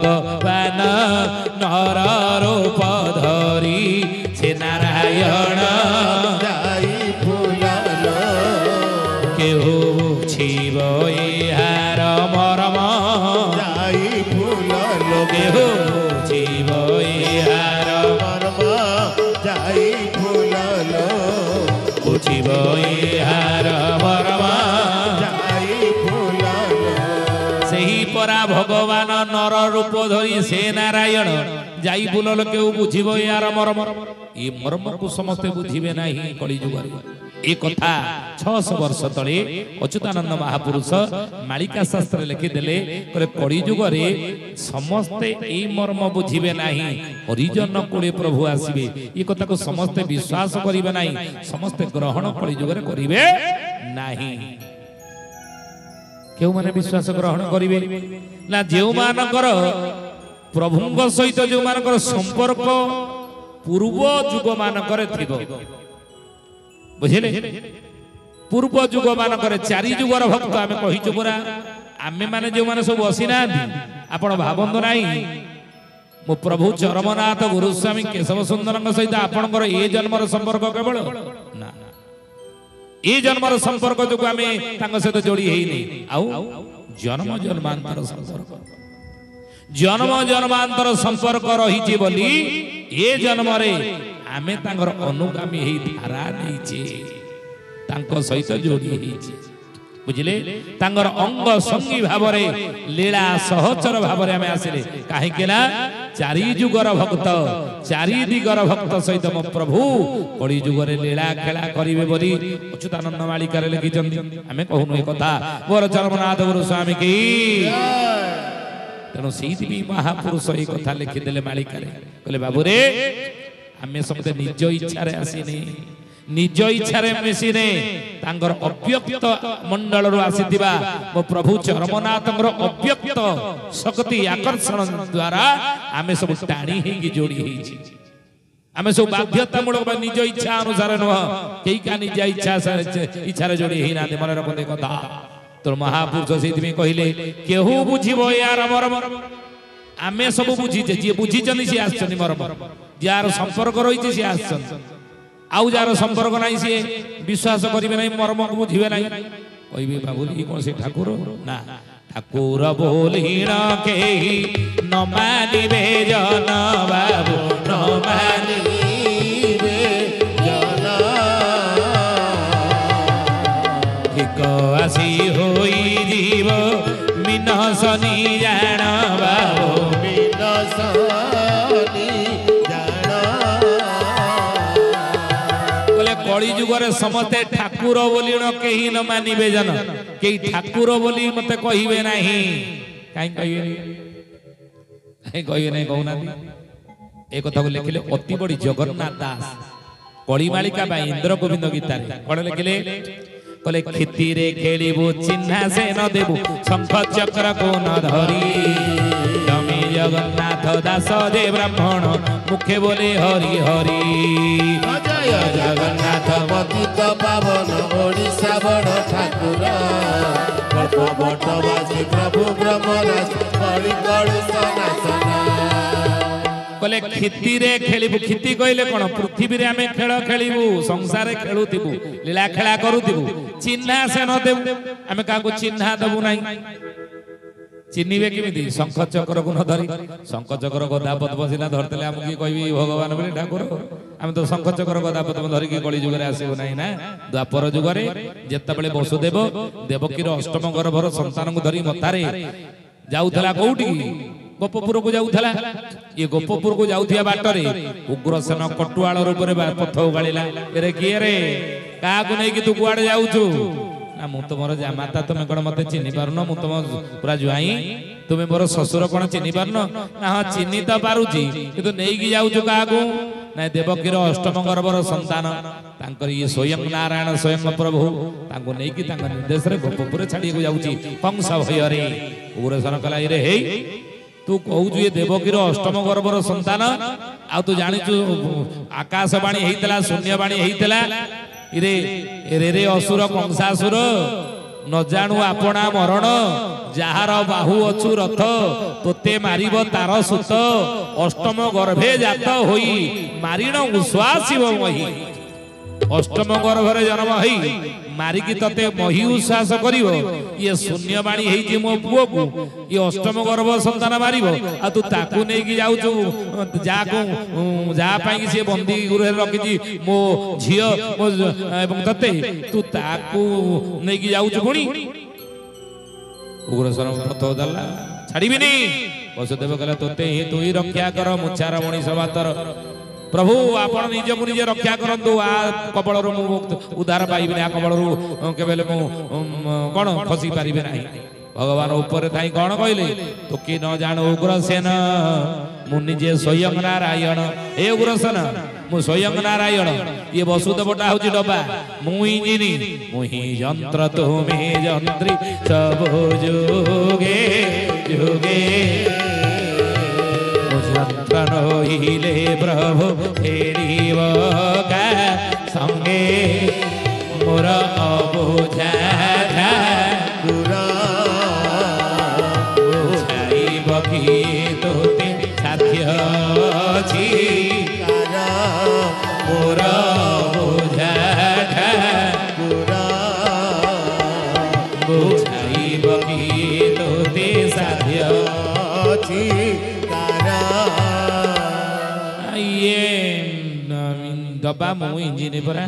भगवान नर रूप धरी से नारायण जाई फुललो केहू बुझिब यार मरम जाई फुललो केहू बुझिब यार मर्म जाई फुललो बुझिब यार मरम जाई फुललो सही परा भगवान नर रूप धरी से नारायण जाई बुलल केहू बुझिब यार मरम ये मर्म को समस्ते बुझिबे नाही कली जुगर ए कथा 600 वर्ष तले अच्युतानंद महापुरुष मालिका शास्त्र लिखिदेले कहले कली जुगरे समस्ते ए मर्म बुझिबे नाही हरिजन कोले प्रभु आसीबे ए कथा को समस्ते विश्वास करिबे नाही समस्ते ग्रहण कली जुगरे करिबे नाही केउ माने विश्वास ग्रहण करिबे ना जेउ मानकर प्रभुंग सहित जो मानकर संपर्क पूर्व जुग मानकर थिबो बुझिले पूर्व जुग मानकर चारि जुगर भक्त आमे कहिछु पुरा आमे माने जो माने सब बसिना आपण भाबंद नाही मो प्रभु चरमनाथ गुरुस्वामी केशव सुंदरंग सहित आपणकर ए जन्मर संपर्क केवल ना ए जन्मर संपर्क जो आमे तांग सहित जोड़ी हेइनी आउ जन्म जन्मांतर संपर्क जन्म जन्मांतर संपर्क रही बोली ए जन्म रे आमे तांगर अनुगामी हेई धारा नैचे तांको सहित जोड़ी हेइचे बुझिले तांगर अंग संगी भाव रे लीला सहचर भाव रे आमे आसिले काहे केला चारि जुगर भक्त चारि दिगर भक्त सहित मो प्रभु कली जुगरे लीला खेला करिवे बोली अच्युतानंद मालिका रे लिखिचंदी आमे कहूनु ए कथा मोर चरमनाथ गुरु स्वामी की तेणु से महापुरुष ये कथा लिखिदेले मालिका कहले बाबू रे आमे समते निज इच्छा रे आसीने निज इच्छा रे मिसिने तांगर अव्यक्त मंडल रु आसीतिबा मो प्रभु चरमनाथंगर अव्यक्त शक्ति आकर्षण द्वारा आमे सब टाणी हेगी जोड़ी हेछि आमे सब बाध्यता मूलक निज इच्छा अनुसार न केई का निज इच्छा रे जोड़ी हेना दे मन रखते कथा तो महापुरुष से कहले केहू बुझिब यार मरम आमे सब बुझीचे जी बुझीचनी सी आछनी मरम जार संपर्क रही सी आछन आउ जार संपर्क नाही सी विश्वास करिवे नाही मर्म को बुझिवे नाही कहबे बाबू ई कोन से ठाकुर ना ठाकुर बोलहीन केही न मानिबे जन बाबू न मानिबे जन ठीक आसी होई जीव मिनसनी जान बाबू मिनसनी जान बोले कली जुगरे समस्ते ठाकुर बोली न केही न मानिबे जन केही ठाकुर बोली मते कहिबे नाही काई कहिबे नाही कहूना ए कथा को लिखिले अति बड़ी जगन्नाथ दास कली मालिका बा इंद्र गोविंद गीता रे कोन लिखिले कले खेती रे खेलिबो चिन्हा से न देबो शंख चक्र को न धरी तमे जगन्नाथ दास दे ब्राह्मण मुखे बोले हरि हरि जय जगन्नाथ पतित पावन ओडिशा बड़ ठाकुर कल्प बटवासी प्रभु ब्रह्मराज कଳି कळुष नाशना कले खेती रे खेलिबु खेती कहले कोन पृथ्वी रे आमे खेल खेलिबु संसार रे खेलुतिबु लीला खेला करूतिबु चिन्हा से न देबु आमे काको चिन्हा दबु नाही चिन्हिबे केमिति शंख चक्र को न धरी शंख चक्र गदा पद्म सिना धरतले हम की कहबी भगवान बोले ठाकुर आमे तो शंख चक्र गदा पद्म धरि की कली जुग रे आसीबो नाही ना द्वापर जुग रे जेतबेले वसुदेव देवकीर अष्टम गर्भर संतान को धरी मतारे जाउथला कोउटी गोपपुर को जाउथला ये गोपपुर को जाउथिया बाटरे उग्रसेन कटुआळ रूप रे पथ उगाळिला रे किए रे का को नै कि तू कुआडे जाउछु ना मु तो मोर जामाता तुमे कोन मते चिन्हि पारनो मु तुम पूरा जुआई तुमे मोर ससुर कोन चिन्हि पारनो ना हां चिन्हि त पारुची किंतु नै कि जाउछु का को ना देवकीर अष्टम गर्भर संतान तांकर ये स्वयं नारायण स्वयं प्रभु तांको नै कि तांक निर्देश रे गोपपुर छाडी को जाउची कंस भय रे उग्रसेन कला रे हे तू कहू ये देवकीर अष्टम गर्भर संतान आ तू जानिचु आकाशवाणी हेइतला शून्यवाणी हेइतला रे रे रे असुर कंसासुर न जानू आपणा मरण जार बाहु अछु रथ तोते मारिब तार सुत अष्टम गर्भे जात होई मारिण उश्वासिब मही अष्टम गर्भरे जन्म हई मारिकी तते मही उश्वास करिवो ये शून्यवाणी हेई मो पुओ को ये अष्टम गर्भ संतान मारिबो आ तू ताकू नै कि जाउछु जा पाई से बंदी गुरे रखिजी मो झियो मो एवं तते तू ताकू नै कि जाउछु कोनी उग्रसेन पथ दला छाड़ीबिनी वसुदेव कहला तोते ही तू ही रक्षा कर मुछार मणि समातर प्रभु आपण निज को निजे रक्षा करंतु आ कबल रु उद्धार पाइबे आ कबल रु केबेले मु कोन खसी पारिबे नाही भगवान ऊपर थाई कोन कहले तो कि न जान उग्रसेन मु निजे स्वयं नारायण हे उग्रसेन मु स्वयं नारायण ये वसुदेवटा होची डबा मुई जिनी मुही यंत्र तुमे यंत्री सब जोगे जोगे हिले प्रभु फेरिव का संगे मोर अबुझा बुझाइब कि तोते साध्य अछि मोर अबुझा बुझाइब कि तोते साध्य अछि डबा मु इंजिन परा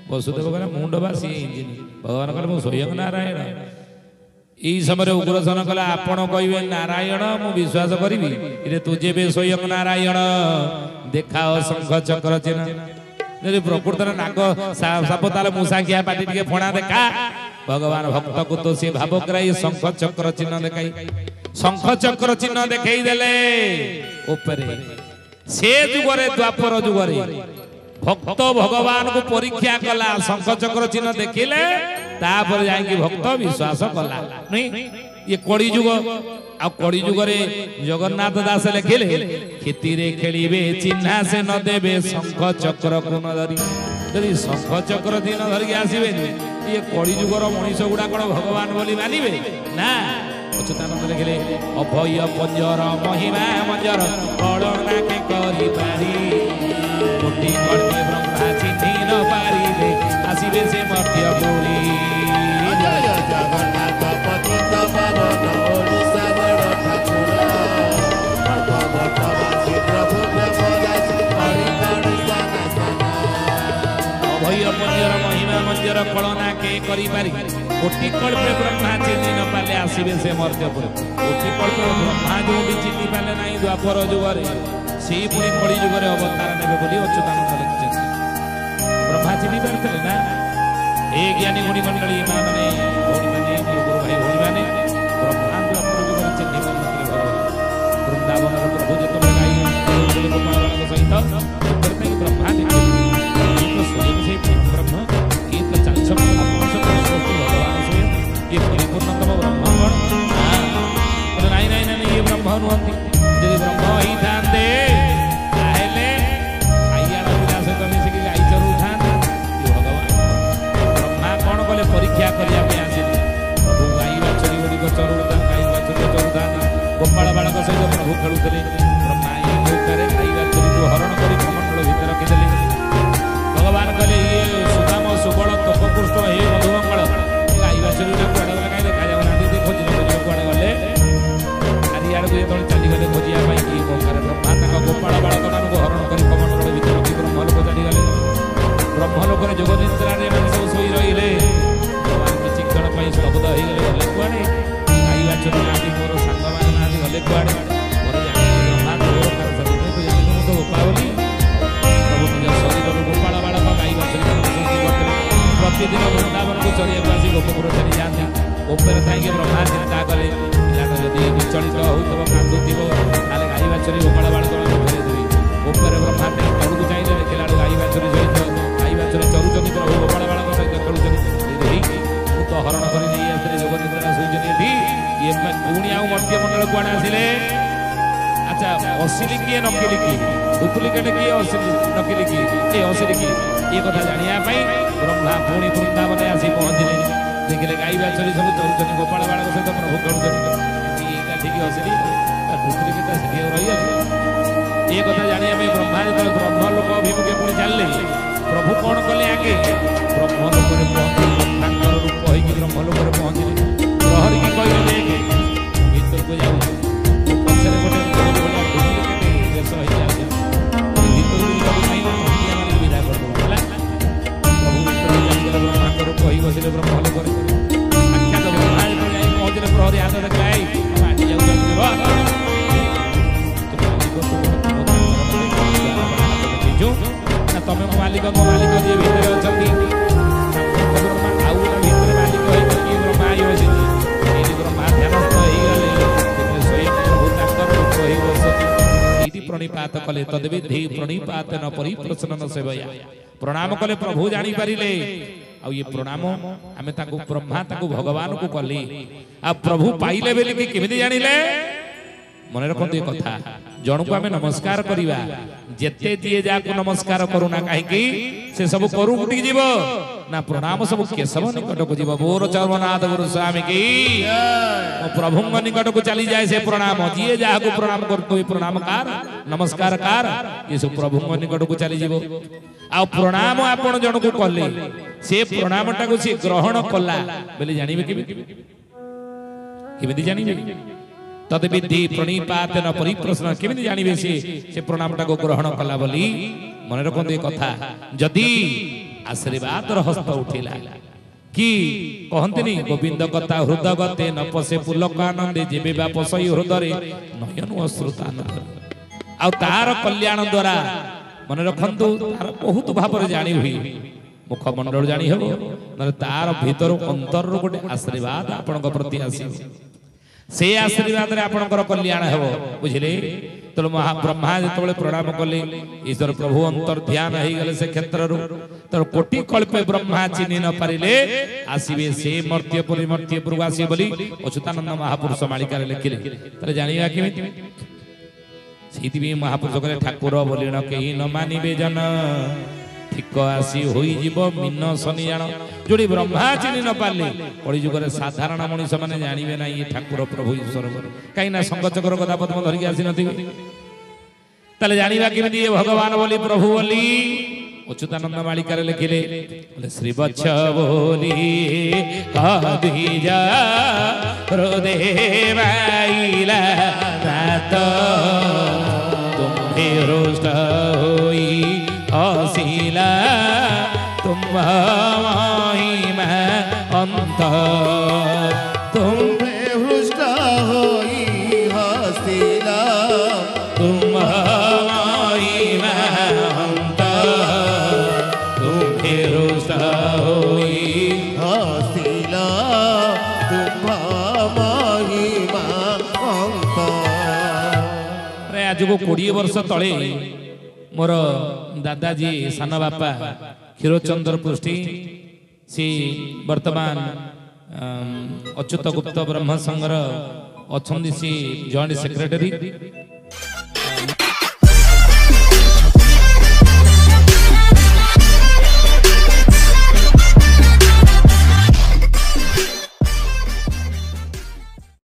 वसुदेव कहला मु डबा सी इंजिन भगवान कहला मु स्वयं नारायण ई समय उग्रसेन कहला आपण कहबे नारायण मु विश्वास करिवि इरे तू जेबे स्वयं नारायण देखाओ शंख चक्र चिन्ह जदि प्रकृतर नाग साप ताले मूसा किया पाटी टिके फणा देखा भगवान भक्त को तो से भावग्राही शंख चक्र चिन्ह देखाई शंख चक्र चिन्ह देखाई देले ऊपरे से जुगरे द्वापर जुगरे भक्त भगवान को परीक्षा कला शंख चक्र चिन्ह देखिले तापर जाई भक्त विश्वास कला नहीं ये कड़ी जुग आ कड़ी जुगरे जगन्नाथ दास लिखिले खेती रे खेलिबे चिन्हा से न देबे शंख चक्र को न धरी यदि शंख चक्र दिन धरिक आसीबे ये कड़ी जुगर मनीष गुड़ा कोन भगवान बोली मानिबे ना अच्युतानंद लिखिले अभय पंजर महिमा मंजर कळना के करी पारी कोटि कोटि ब्रह्मा चिन्हि न पारिले आसीबे से मर्त्य पुरी जय जगन्नाथ पतित पावन ओडिसा बड़ ठाकुर भगवतवासी प्रभु ब्रह्मदास हरि गणेशना अभय पंजर महिमा मंजर कळना के करी पारी कोटि कल्पे ब्रह्मा चिन्हि न पाले आसीबे से मर्त्यपुर कोटि कल्पे ब्रह्मा जो भी चिन्हि पाले नाही द्वापर जुगरे सी पुणी कली जुगरे अवतार नेबे बोली अच्युतानंद लिखिछन ब्रह्मा चिन्हि पारथले ना ए ज्ञानी गुणी मंडली मां माने भौणी माने गुरु भाई भौणी माने ब्रह्मा द्वापर जुगरे चिन्हि पारथले भगवान वृंदावन प्रभु जत गाई गोपाल के सहित करते ब्रह्मा चिन्हि स्वयं से ब्रह्म गीत चालछम ये परिपूर्णतम ब्रह्म नाई नाई नाई ये ब्रह्म नुहंती यदि ब्रह्म ही थांते ताहेले आइयार पिला सहित मिसिक गाई चरू थांते ये भगवान ब्रह्मा कौन कले परीक्षा करिया पे आसिले प्रभु गाई बाछड़ी गुडी को चरूता गाई बाछड़ी चरूता गोपाल बालक सहित प्रभु खेलुतले ब्रह्मा ये गोकारे गाई बाछड़ी को हरण करी कमंडल भीतर रखिदेले भगवान कले ये सुदाम सुबल तपपुष्ट हे मधुमंगल चलूटा कुआड़े गले कहीं देखा जाऊ ना खोज कुआड़े गले चारिआड़ को जो चली गले खोजिया कि ब्रह्मा गोपाल बालक मान को हरण कर कमंडल भीतर रखी ब्रह्मलोक चलीगले ब्रह्मलोक जोग निद्रा सब शोई रही भगवान किसी क्षण स्तब्ध हो गले गले कुआड़े गाई बाछड़ी नाती मोर सांग मैंने नाती गले कुआड़े ब्रह्मा तो उपावली प्रभु निज शरीर गोपाल बालक गाई बाछड़ी प्रतिदिन वृंदावन को चलिए आसी गोपपुर चली जाती ऊपर थी ब्रह्मा चिंता कले पिलाटा जदि विचलित होथब कांदुव ताले गाई बाछड़ी गोपाल बालक फेरे देवी ऊपर ब्रह्मा तलू चाहिए देखला गाई बाछड़ी सहित गाई बाछड़ी चरुचंदी प्रभु गोपाल बालक सहित खेलुचंदी तो हरण कर जोग निद्रा शोचनी ये पुणी आउ मर्त्य मंडल कुआड़े आसिले अच्छा असली किए नकली किए डुप्लिकेट किए नकली किए असली किए ये कथा जानिया ब्रह्मा पुणी वृंदावन आसी पहुंचले देखिले गाई बाछड़ी सब चरुचनी गोपाल बालक सहित प्रभु खेलुचनी ठीक हसिली डुप्लिकेट सेठी रही ये कथा जानी आम ब्रह्मा जो ब्रह्मलोक अभिमुखे पुणी चलिए प्रभु कौन कले आगे ब्रह्मलोक रूप हो ब्रह्मलोक पहुंचले प्रहरी की कहले भीतर को जाऊ पछे गोटे देश हो विदा कर ब्रह्मांड रूप हो बसले ब्रह्मलोक साक्षात ब्रह्मा जो पहुंचले प्रहरी हाथ देखा तुम मालिक मो मालिक जी भीतर अच्छा आउ गोटे भीतर मालिक ब्रह्मा ब्रह्मा ध्यानस्थ हो गले स्वयं प्रभु प्रणिपात कले तद्विधि प्रणिपात न परिप्रश्न न सेवया प्रणाम कले प्रभु जानी पारिले आ ये प्रणाम आमे ताको ब्रह्मा ताको भगवान को कले आ प्रभु पाइले बेले कि केमिति जानिले मन रखते कथा जन को आम नमस्कार करवा जेते दिए जाको नमस्कार करूना कहीं से सब करू उठी जीव ना प्रणाम सब केशव निकट को जीव बोर चर्मनाथ गुरु स्वामी की प्रभु निकट को चली जाए से प्रणाम जी जहाँ को प्रणाम करते प्रणाम कार नमस्कार कार ये सब प्रभु निकट को चली जीव आ प्रणाम आपण जन को कले से प्रणाम टा को से ग्रहण कला बोले जानवे केमिति जानवे तद्विधि प्रणिपात न परिप्रश्न केमिति जानवे से प्रणाम टा को ग्रहण कला बोली मन रखते कथा जदि आशीर्वाद हस्त उठिला कि कहते गोविंद कथा हृदय गते न पसे पुलक आनंदे जेबे बा पसई हृदय नयन अश्रुतानंद आ तार कल्याण द्वारा मन रखंतु तार बहुत भाव जानी हुई मुखमंडल जानी हो तार भीतर अंतर गोटे आशीर्वाद आपण प्रति आसी से आशीर्वाद रे आपनकर कल्याण हेबो बुझिले तो ब्रह्मा जो प्रणाम कले ईश्वर प्रभु अंतर ध्यान हो गले से क्षेत्र तो कोटि कल्पे ब्रह्मा चिन्ह न पारिले आसीबे से मर्त्यपुरी मर्त्यपुर आसी बोली अच्युतानंद महापुरुष मालिका लिखिले तर जानिया केमिति सीति महापुरुष कले ठाकुर बोली न केही न मानिबे जन ठीक आसी होई जीव मीन शनि जान जोड़ी ब्रह्मा चिन्ह न पाले कली जुग साधारण मनीष मैंने जानवे ना ये ठाकुर प्रभु ईश्वर कहीं संग चक्र कथा पद्म धरिकी आसी नथिबे जानिबा केमिति ये भगवान बोली प्रभु बोली अच्युतानंद मालिका लिखिले श्रीवत्स बोली कदिजा हृदयवाइला रात तुम्हे रुष्ट होई हसीला तुम महिमा अंत तुम्हे हृष्ट होई हसीला तुम महिमा अंत तुम्हे रुष्ट होई हसीला तुम महिमा अंत। आज को 20 वर्ष तले मोर दादाजी सान बापा क्षीरचंद्र पृष्टि सी वर्तमान अच्युत गुप्त ब्रह्म संघर अच्छा सी जॉइंट सेक्रेटरी